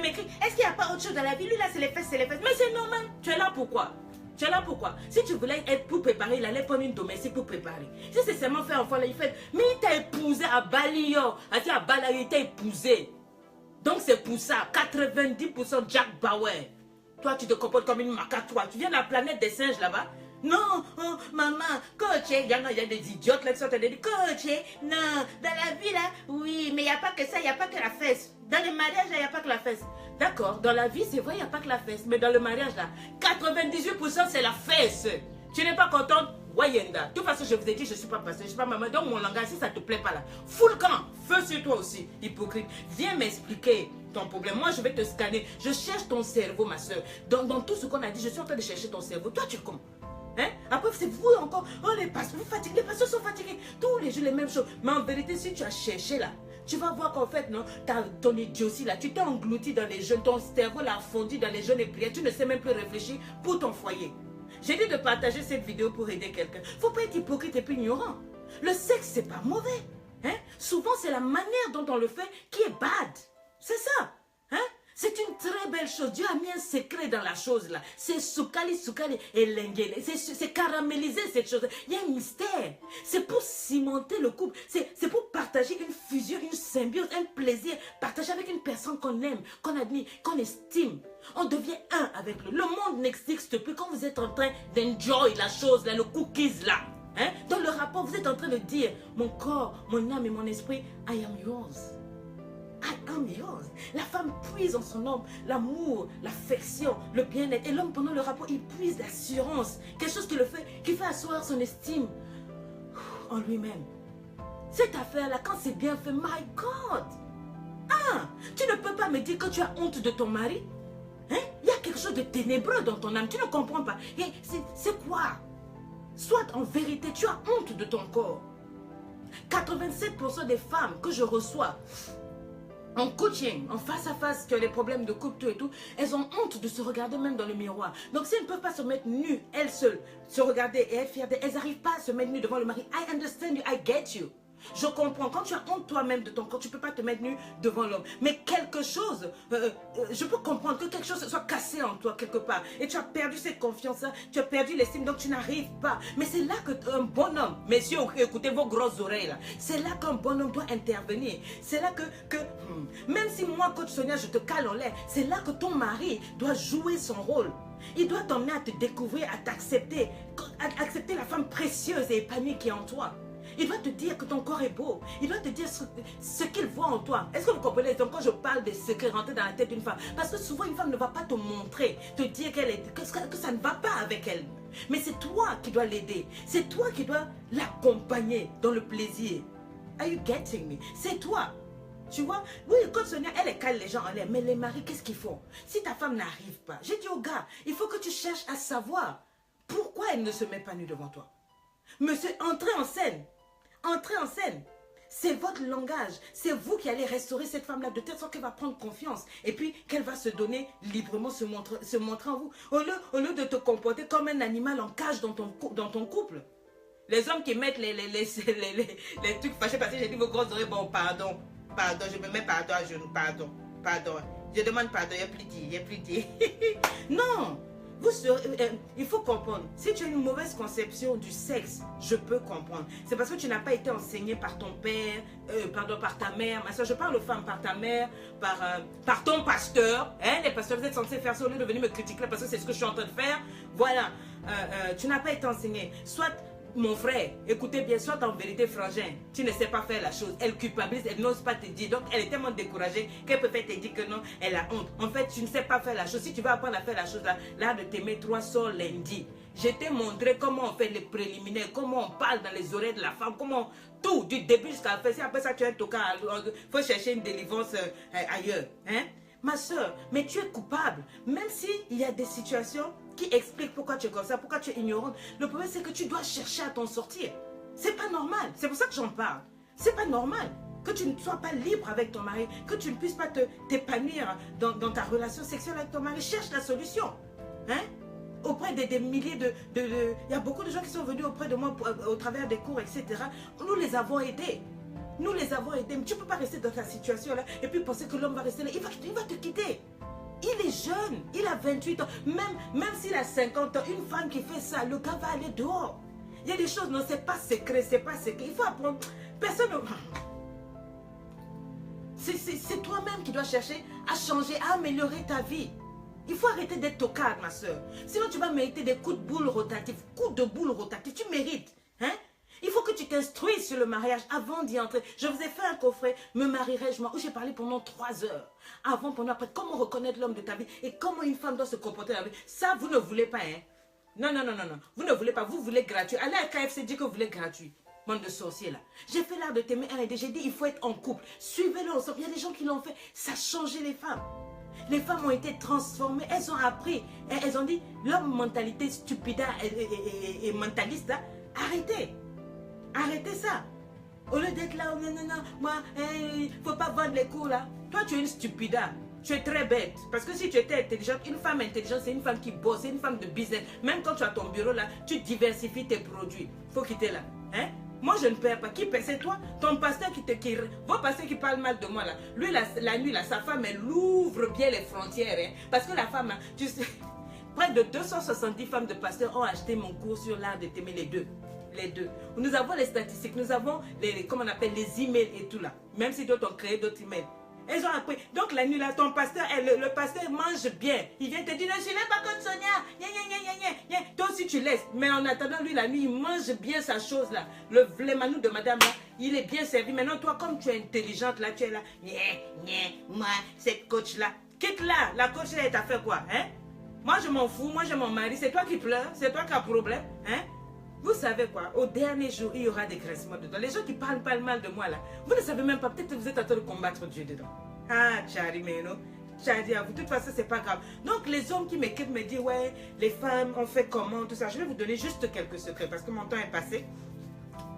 est-ce qu'il n'y a pas autre chose dans la vie? Lui là, c'est les fesses, c'est les fesses. Mais c'est normal. Tu es là pourquoi? Tu es là pourquoi? Si tu voulais être pour préparer, il allait prendre une domestique pour préparer. Si c'est seulement faire enfant là, il fait. Mais il t'a épousé à Bali, yo. À Bali, il t'a épousé. Donc c'est pour ça, 90% Jack Bauer. Toi, tu te comportes comme une macaque, toi. Tu viens de la planète des singes là-bas. Non, oh, maman, coach, il y a des idiotes là qui sont en train de dire, coach, non, dans la vie là, oui, mais il n'y a pas que ça, il n'y a pas que la fesse. Dans le mariage là, il n'y a pas que la fesse. D'accord, dans la vie, c'est vrai, il n'y a pas que la fesse. Mais dans le mariage là, 98% c'est la fesse. Tu n'es pas contente? Wayenda. De toute façon, je vous ai dit, je ne suis pas pasteur, je ne suis pas maman. Donc, mon langage, si ça ne te plaît pas là, full camp, feu sur toi aussi, hypocrite. Viens m'expliquer ton problème. Moi, je vais te scanner. Je cherche ton cerveau, ma soeur. Dans tout ce qu'on a dit, je suis en train de chercher ton cerveau. Toi, tu es comment? Hein? Après, c'est vous encore. Oh, les pasteurs, vous fatiguez, les pasteurs sont fatigués. Tous les jours, les mêmes choses. Mais en vérité, si tu as cherché là, tu vas voir qu'en fait, non, ton idiotie là, tu t'es englouti dans les jeûnes, ton cerveau l'a fondu dans les jeûnes et prières. Tu ne sais même plus réfléchir pour ton foyer. J'ai dit de partager cette vidéo pour aider quelqu'un. Il ne faut pas être hypocrite et puis ignorant. Le sexe, c'est pas mauvais. Hein? Souvent, c'est la manière dont on le fait qui est bad. C'est ça. Hein? C'est une très belle chose. Dieu a mis un secret dans la chose là. C'est soukali et lengele. C'est caraméliser cette chose. Il y a un mystère. C'est pour cimenter le couple. C'est pour partager une fusion, une symbiose, un plaisir. Partager avec une personne qu'on aime, qu'on admire, qu'on estime. On devient un avec lui. Le monde n'existe plus quand vous êtes en train d'enjoy la chose là, le cookies là. Hein? Dans le rapport, vous êtes en train de dire, mon corps, mon âme et mon esprit, I am yours. I am yours. La femme puise en son homme l'amour, l'affection, le bien-être. Et l'homme, pendant le rapport, il puise l'assurance. Quelque chose qui fait asseoir son estime en lui-même. Cette affaire-là, quand c'est bien fait, my God! Ah! Tu ne peux pas me dire que tu as honte de ton mari? Hein? Il y a quelque chose de ténébreux dans ton âme. Tu ne comprends pas. C'est quoi? Soit en vérité, tu as honte de ton corps. 87% des femmes que je reçois en coaching, en face à face, qui ont des problèmes de couple, tout et tout, elles ont honte de se regarder même dans le miroir. Donc si elles ne peuvent pas se mettre nues, elles seules, se regarder et être fières d'elles, elles n'arrivent pas à se mettre nues devant le mari. I understand you, I get you. Je comprends, quand tu as honte toi-même de ton corps, tu ne peux pas te mettre nu devant l'homme. Mais quelque chose, je peux comprendre que quelque chose soit cassé en toi quelque part. Et tu as perdu cette confiance-là, tu as perdu l'estime, donc tu n'arrives pas. Mais c'est là qu'un bonhomme, messieurs, écoutez vos grosses oreilles là, c'est là qu'un bonhomme doit intervenir. C'est là même si moi, coach Sonia, je te cale en l'air, c'est là que ton mari doit jouer son rôle. Il doit t'emmener à te découvrir, à t'accepter, à accepter la femme précieuse et épanouie qui est en toi. Il doit te dire que ton corps est beau. Il doit te dire ce qu'il voit en toi. Est-ce que vous comprenez? Donc quand je parle des secrets rentrés dans la tête d'une femme, parce que souvent une femme ne va pas te montrer, te dire que ça ne va pas avec elle. Mais c'est toi qui dois l'aider. C'est toi qui dois l'accompagner dans le plaisir. Are you getting me? C'est toi. Tu vois? Oui, comme Sonia, elle cale les gens en l'air. Mais les maris, qu'est-ce qu'ils font? Si ta femme n'arrive pas, j'ai dit au gars, il faut que tu cherches à savoir pourquoi elle ne se met pas nue devant toi. Monsieur, entrez en scène. Entrez en scène. C'est votre langage. C'est vous qui allez restaurer cette femme-là de telle sorte qu'elle va prendre confiance. Et puis qu'elle va se donner librement, se montrer en vous. Au lieu de te comporter comme un animal en cage dans ton couple. Les hommes qui mettent les trucs fâchés parce que j'ai dit vos grosses oreilles, bon, pardon, je me mets pardon à genoux, pardon. Je demande pardon, il n'y a plus dit. Non. Il faut comprendre, si tu as une mauvaise conception du sexe, je peux comprendre. C'est parce que tu n'as pas été enseigné par ton père, par ta mère. Ma soeur, je parle aux femmes, par ta mère, par ton pasteur. Hein, les pasteurs, vous êtes censés faire ça au lieu de venir me critiquer parce que c'est ce que je suis en train de faire. Voilà, tu n'as pas été enseigné. Soit mon frère, écoutez bien, soit en vérité frangin, tu ne sais pas faire la chose, elle culpabilise, elle n'ose pas te dire, donc elle est tellement découragée qu'elle peut faire te dire que non, elle a honte. En fait, tu ne sais pas faire la chose. Si tu veux apprendre à faire la chose là de t'aimer 3 sorts lundi. Je t'ai montré comment on fait les préliminaires, comment on parle dans les oreilles de la femme, comment tout, du début jusqu'à la fin. Si après ça tu as un token, il faut chercher une délivrance ailleurs. Hein? Ma soeur, mais tu es coupable. Même s'il y a des situations qui expliquent pourquoi tu es comme ça, pourquoi tu es ignorante. Le problème, c'est que tu dois chercher à t'en sortir. C'est pas normal. C'est pour ça que j'en parle. C'est pas normal que tu ne sois pas libre avec ton mari, que tu ne puisses pas t'épanouir dans ta relation sexuelle avec ton mari. Cherche la solution. Hein? Auprès des milliers il y a beaucoup de gens qui sont venus auprès de moi au travers des cours, etc. Nous les avons aidés. Nous les avons aidés. Mais tu ne peux pas rester dans ta situation-là et puis penser que l'homme va rester là. Il va te quitter. Il est jeune. Il a 28 ans. Même s'il a 50 ans, une femme qui fait ça, le gars va aller dehors. Il y a des choses, non, c'est pas secret, c'est pas secret. Il faut apprendre. Personne ne... C'est toi-même qui dois chercher à changer, à améliorer ta vie. Il faut arrêter d'être tocard, ma soeur. Sinon, tu vas mériter des coups de boule rotatifs. Coups de boule rotatifs, tu mérites. Hein? Il faut que tu t'instruises sur le mariage avant d'y entrer. Je vous ai fait un coffret, me marierai-je moi, où j'ai parlé pendant 3 heures. Avant, pendant, après, comment reconnaître l'homme de ta vie et comment une femme doit se comporter dans la vie. Ça, vous ne voulez pas, hein? Non, non, non, non, non. Vous ne voulez pas, vous voulez gratuit. Allez à KFC, dites que vous voulez gratuit. Bande de sorciers, là. J'ai fait l'art de t'aimer un et deux. J'ai dit, il faut être en couple. Suivez-le ensemble. Il y a des gens qui l'ont fait. Ça a changé les femmes. Les femmes ont été transformées, elles ont appris, elles ont dit, leur mentalité stupide et mentaliste, là, arrêtez, arrêtez ça. Au lieu d'être là, non, non, non, moi, il ne faut pas vendre les cours là. Toi, tu es une stupida, tu es très bête. Parce que si tu étais intelligente, une femme intelligente, c'est une femme qui bosse, c'est une femme de business. Même quand tu as ton bureau là, tu diversifies tes produits. Il faut quitter là, hein? Moi, je ne perds pas. Qui perd? C'est toi, ton pasteur vos pasteurs qui parlent mal de moi là. Lui, la nuit, là, sa femme, elle ouvre bien les frontières. Hein, parce que la femme, là, tu sais, près de 270 femmes de pasteurs ont acheté mon cours sur l'art de t'aimer, les deux. Les deux. Nous avons les statistiques, nous avons comment on appelle, les emails et tout là. Même si d'autres ont créé d'autres emails. Elles ont appris. Donc la nuit là, ton pasteur, le pasteur mange bien. Il vient te dire, ne suis pas comme Sonia. Toi aussi tu laisses. Mais en attendant, lui la nuit, il mange bien sa chose là. Le vlémanou de madame là, il est bien servi. Maintenant toi, comme tu es intelligente là, tu es là. Moi, cette coach là. Quitte là, la coach là, elle t'a fait quoi, hein? Moi je m'en fous, moi j'ai mon mari. C'est toi qui pleures, c'est toi qui as problème, hein? Vous savez quoi, au dernier jour, il y aura des graissements dedans. Les gens qui parlent mal de moi là, vous ne savez même pas, peut-être que vous êtes en train de combattre Dieu dedans. Ah, Tchari, mais non. Tchari, à vous, de toute façon, c'est pas grave. Donc, les hommes qui m'écrivent me disent, ouais, les femmes, on fait comment, tout ça. Je vais vous donner juste quelques secrets parce que mon temps est passé.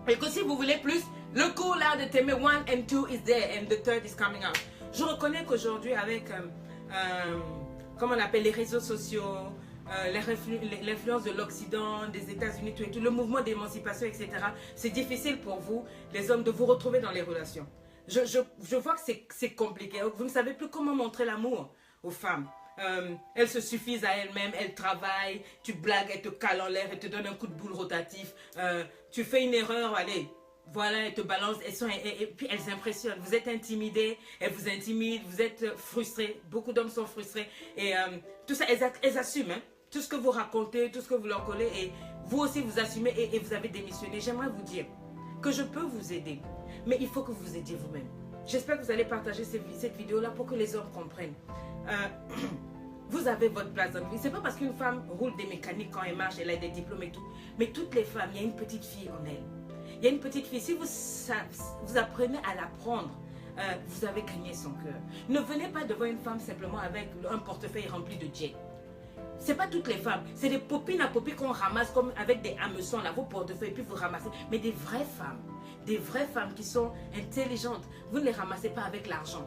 Et que si vous voulez plus, le cours là de t'aimer 1 and 2 is there and the third is coming out. Je reconnais qu'aujourd'hui, avec, comment on appelle, les réseaux sociaux, l'influence de l'Occident, des États-Unis, tout et tout, le mouvement d'émancipation, etc. C'est difficile pour vous, les hommes, de vous retrouver dans les relations. Je vois que c'est compliqué. Vous ne savez plus comment montrer l'amour aux femmes. Elles se suffisent à elles-mêmes, elles travaillent, tu blagues, elles te calent en l'air, elles te donnent un coup de boule rotatif. Tu fais une erreur, allez, voilà, elles te balancent, et puis elles impressionnent. Vous êtes intimidés, elles vous intimident, vous êtes frustrés. Beaucoup d'hommes sont frustrés. Et tout ça, elles assument. Hein. Tout ce que vous racontez, tout ce que vous leur collez, et vous aussi vous assumez et vous avez démissionné. J'aimerais vous dire que je peux vous aider, mais il faut que vous aidiez vous-même. J'espère que vous allez partager cette vidéo-là pour que les hommes comprennent. Vous avez votre place dans la vie. Ce n'est pas parce qu'une femme roule des mécaniques quand elle marche, elle a des diplômes et tout, mais toutes les femmes, il y a une petite fille en elle. Il y a une petite fille, si vous apprenez à l'apprendre, vous avez gagné son cœur. Ne venez pas devant une femme simplement avec un portefeuille rempli de jet. Ce n'est pas toutes les femmes, c'est des popines à popines qu'on ramasse comme avec des hameçons là, vos portefeuilles, puis vous ramassez. Mais des vraies femmes qui sont intelligentes, vous ne les ramassez pas avec l'argent.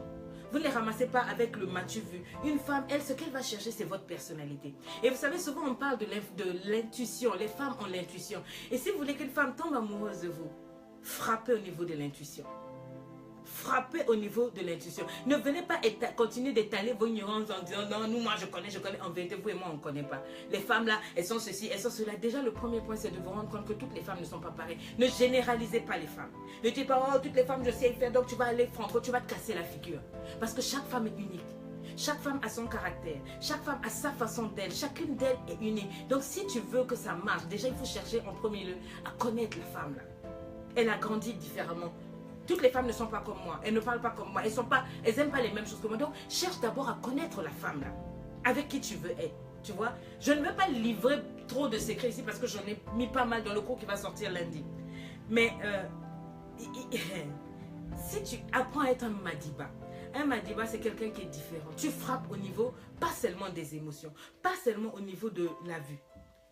Vous ne les ramassez pas avec le m'as-tu vu. Une femme, elle, ce qu'elle va chercher, c'est votre personnalité. Et vous savez, souvent on parle de l'intuition. Les femmes ont l'intuition. Et si vous voulez qu'une femme tombe amoureuse de vous, frappez au niveau de l'intuition. Frappez au niveau de l'intuition. Ne venez pas continuer d'étaler vos ignorances en disant non, nous, moi, je connais. En vérité, vous et moi, on ne connaît pas. Les femmes là, elles sont ceci, elles sont cela. Déjà, le premier point, c'est de vous rendre compte que toutes les femmes ne sont pas pareilles. Ne généralisez pas les femmes. Ne dites pas, oh, toutes les femmes, je sais faire, donc tu vas aller franco, tu vas te casser la figure. Parce que chaque femme est unique. Chaque femme a son caractère. Chaque femme a sa façon d'elle. Chacune d'elles est unique. Donc, si tu veux que ça marche, déjà, il faut chercher en premier lieu à connaître la femme là. Elle a grandi différemment. Toutes les femmes ne sont pas comme moi. Elles ne parlent pas comme moi. Elles n'aiment pas les mêmes choses que moi. Donc, cherche d'abord à connaître la femme là, avec qui tu veux être. Tu vois, je ne veux pas livrer trop de secrets ici parce que j'en ai mis pas mal dans le cours qui va sortir lundi. Mais si tu apprends à être un Madiba, c'est quelqu'un qui est différent. Tu frappes au niveau, pas seulement des émotions, pas seulement au niveau de la vue.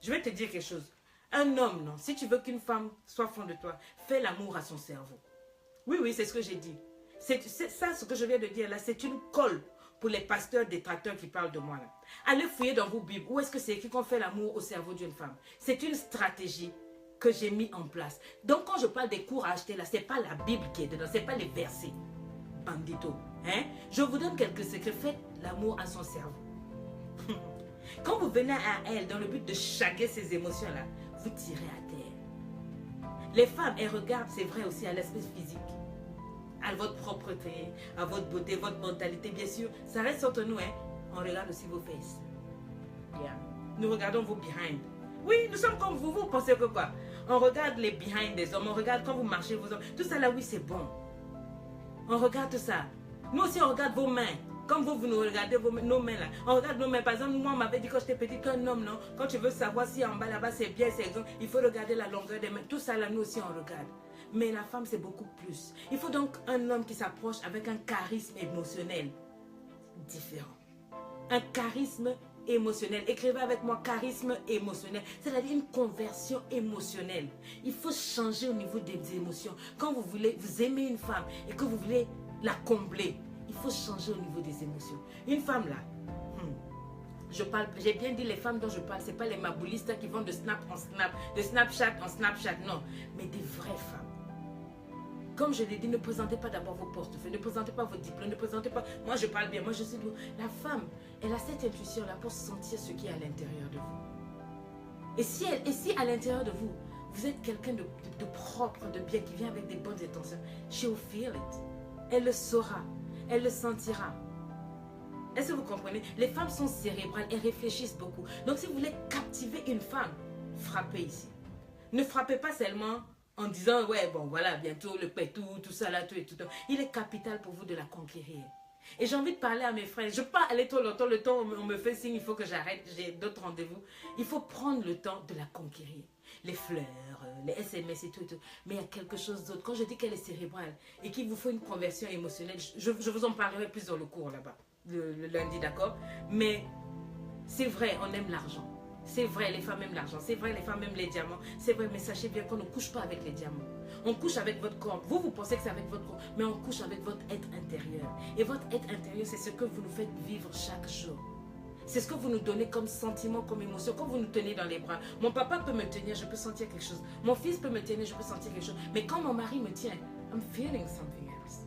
Je vais te dire quelque chose. Un homme, non, si tu veux qu'une femme soit fond de toi, fais l'amour à son cerveau. Oui, c'est ce que j'ai dit. C'est ça, ce que je viens de dire là, c'est une colle pour les pasteurs détracteurs qui parlent de moi là. Allez fouiller dans vos Bibles. Où est-ce que c'est écrit qu'on fait l'amour au cerveau d'une femme? C'est une stratégie que j'ai mis en place. Donc quand je parle des cours à acheter là, ce n'est pas la Bible qui est dedans, ce n'est pas les versets. Bandito. Hein? Je vous donne quelques secrets. Faites l'amour à son cerveau. Quand vous venez à elle dans le but de chaguer ces émotions là, vous tirez à terre. Les femmes, elles regardent, c'est vrai aussi, à l'aspect physique. À votre propreté, à votre beauté, votre mentalité, bien sûr. Ça reste entre nous, hein. On regarde aussi vos fesses. Yeah. Nous regardons vos behind. Oui, nous sommes comme vous. Vous pensez que quoi? On regarde les behind des hommes. On regarde quand vous marchez vos hommes. Tout ça là, oui, c'est bon. On regarde tout ça. Nous aussi, on regarde vos mains. Comme vous nous regardez nos mains là. On regarde nos mains. Par exemple, moi, on m'avait dit quand j'étais petite qu'un homme, non, quand tu veux savoir si en bas là-bas c'est bien, c'est exact, il faut regarder la longueur des mains. Tout ça là, nous aussi, on regarde. Mais la femme, c'est beaucoup plus. Il faut donc un homme qui s'approche avec un charisme émotionnel différent. Un charisme émotionnel. Écrivez avec moi, charisme émotionnel. C'est-à-dire une conversion émotionnelle. Il faut changer au niveau des émotions. Quand vous voulez, vous aimez une femme et que vous voulez la combler, il faut changer au niveau des émotions. Une femme là, j'ai bien dit les femmes dont je parle, ce n'est pas les maboulistes qui vont de snap en snap, de Snapchat en Snapchat, non. Mais des vraies femmes. Comme je l'ai dit, ne présentez pas d'abord vos portefeuilles, ne présentez pas vos diplômes, ne présentez pas... Moi, je parle bien, moi, je suis... La femme, elle a cette intuition-là pour sentir ce qui est à l'intérieur de vous. Et si à l'intérieur de vous, vous êtes quelqu'un de propre, de bien, qui vient avec des bonnes intentions, she will feel it. Elle le saura, elle le sentira. Est-ce que vous comprenez? Les femmes sont cérébrales, elles réfléchissent beaucoup. Donc, si vous voulez captiver une femme, frappez ici. Ne frappez pas seulement... en disant, ouais, bon, voilà, bientôt le pétou, tout ça là, tout et tout. Il est capital pour vous de la conquérir. Et j'ai envie de parler à mes frères. Je ne peux pas aller trop longtemps. Le temps, on me fait signe, il faut que j'arrête. J'ai d'autres rendez-vous. Il faut prendre le temps de la conquérir. Les fleurs, les SMS et tout et tout. Mais il y a quelque chose d'autre. Quand je dis qu'elle est cérébrale et qu'il vous faut une conversion émotionnelle, je vous en parlerai plus dans le cours là-bas, le lundi, d'accord? Mais c'est vrai, on aime l'argent. C'est vrai, les femmes aiment l'argent. C'est vrai, les femmes aiment les diamants. C'est vrai, mais sachez bien qu'on ne couche pas avec les diamants. On couche avec votre corps. Vous, vous pensez que c'est avec votre corps, mais on couche avec votre être intérieur. Et votre être intérieur, c'est ce que vous nous faites vivre chaque jour. C'est ce que vous nous donnez comme sentiment, comme émotion. Quand vous nous tenez dans les bras, mon papa peut me tenir, je peux sentir quelque chose. Mon fils peut me tenir, je peux sentir quelque chose. Mais quand mon mari me tient, I'm feeling something else.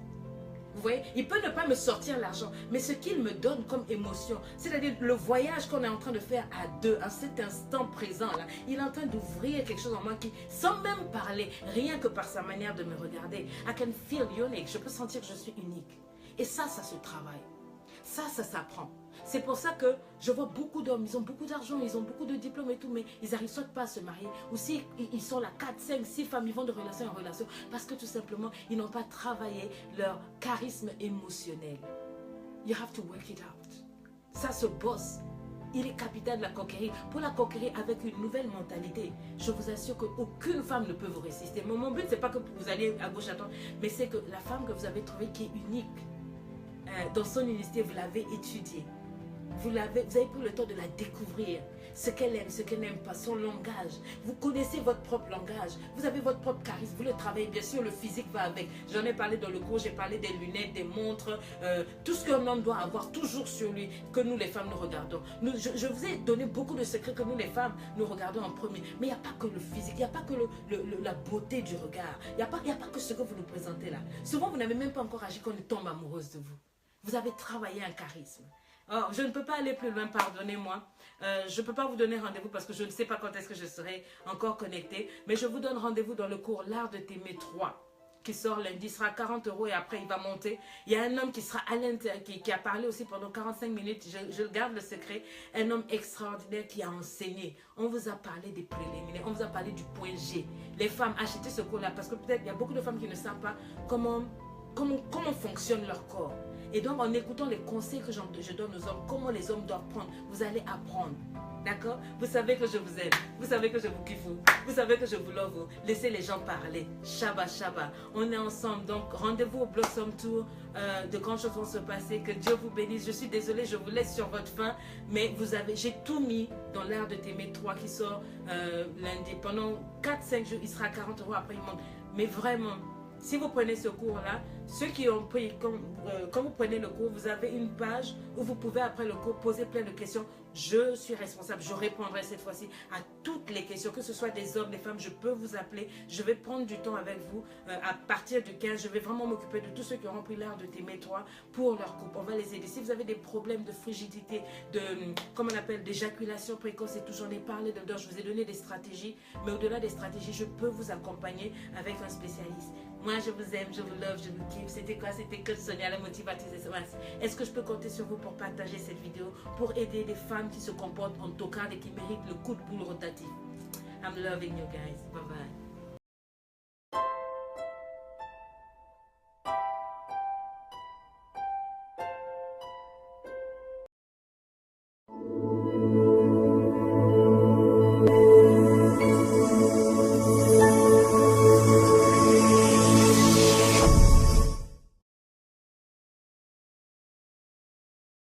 Vous voyez, il peut ne pas me sortir l'argent, mais ce qu'il me donne comme émotion, c'est-à-dire le voyage qu'on est en train de faire à deux, à cet instant présent là, il est en train d'ouvrir quelque chose en moi qui, sans même parler, rien que par sa manière de me regarder, I can feel unique, je peux sentir que je suis unique. Et ça se travaille. Ça s'apprend. C'est pour ça que je vois beaucoup d'hommes, ils ont beaucoup d'argent, ils ont beaucoup de diplômes et tout, mais ils n'arrivent soit pas à se marier. Ou si ils sont là, 4, 5, 6 femmes, ils vont de relation en relation, parce que tout simplement, ils n'ont pas travaillé leur charisme émotionnel. You have to work it out. Ça se bosse. Il est capital de la conquérir. Pour la conquérir avec une nouvelle mentalité, je vous assure qu'aucune femme ne peut vous résister. Mais mon but, ce n'est pas que vous allez à gauche, à droite, mais c'est que la femme que vous avez trouvée qui est unique, dans son unicité, vous l'avez étudiée. Vous avez pris le temps de la découvrir, ce qu'elle aime, ce qu'elle n'aime pas, son langage. Vous connaissez votre propre langage, vous avez votre propre charisme, vous le travaillez, bien sûr le physique va avec. J'en ai parlé dans le cours, j'ai parlé des lunettes, des montres, tout ce qu'un homme doit avoir toujours sur lui, que nous les femmes nous regardons. Je vous ai donné beaucoup de secrets que nous les femmes nous regardons en premier, mais il n'y a pas que le physique, il n'y a pas que la beauté du regard, il n'y a pas que ce que vous nous présentez là. Souvent vous n'avez même pas encore agi qu'on tombe amoureuse de vous. Vous avez travaillé un charisme. Oh, je ne peux pas aller plus loin, pardonnez-moi. Je ne peux pas vous donner rendez-vous parce que je ne sais pas quand est-ce que je serai encore connectée. Mais je vous donne rendez-vous dans le cours L'Art de t'aimer 3 qui sort lundi. Il sera 40 € et après il va monter. Il y a un homme qui sera à l'intérieur, qui a parlé aussi pendant 45 minutes. Je garde le secret. Un homme extraordinaire qui a enseigné. On vous a parlé des préliminaires. On vous a parlé du point G. Les femmes, achetez ce cours-là parce que peut-être il y a beaucoup de femmes qui ne savent pas comment fonctionne leur corps. Et donc, en écoutant les conseils que je donne aux hommes, comment les hommes doivent prendre, vous allez apprendre. D'accord? Vous savez que je vous aime. Vous savez que je vous kiffe. Vous savez que je vous love. Laissez les gens parler. Shabbat, Shabbat. On est ensemble. Donc, rendez-vous au Blossom Tour. De grandes choses vont se passer. Que Dieu vous bénisse. Je suis désolée, je vous laisse sur votre faim. Mais j'ai tout mis dans L'Art de t'aimer 3 qui sort lundi. Pendant 4-5 jours, il sera 40 € après il monte. Mais vraiment... Si vous prenez ce cours-là, ceux qui ont pris, quand vous prenez le cours, vous avez une page où vous pouvez après le cours poser plein de questions. Je suis responsable, je répondrai cette fois-ci à toutes les questions, que ce soit des hommes, des femmes, je peux vous appeler. Je vais prendre du temps avec vous à partir du 15. Je vais vraiment m'occuper de tous ceux qui auront pris l'Art de t'aimer 3 pour leur couple. On va les aider. Si vous avez des problèmes de frigidité, comme on appelle, d'éjaculation précoce et tout, j'en ai parlé dedans. Je vous ai donné des stratégies, mais au-delà des stratégies, je peux vous accompagner avec un spécialiste. Moi, je vous aime, je vous love, je vous kiffe. motive. C'était quoi? C'était que Sonia, la motivatrice SMS. Est-ce que je peux compter sur vous pour partager cette vidéo, pour aider les femmes qui se comportent en tocard et qui méritent le coup de boule rotatif? I'm loving you guys. Bye bye.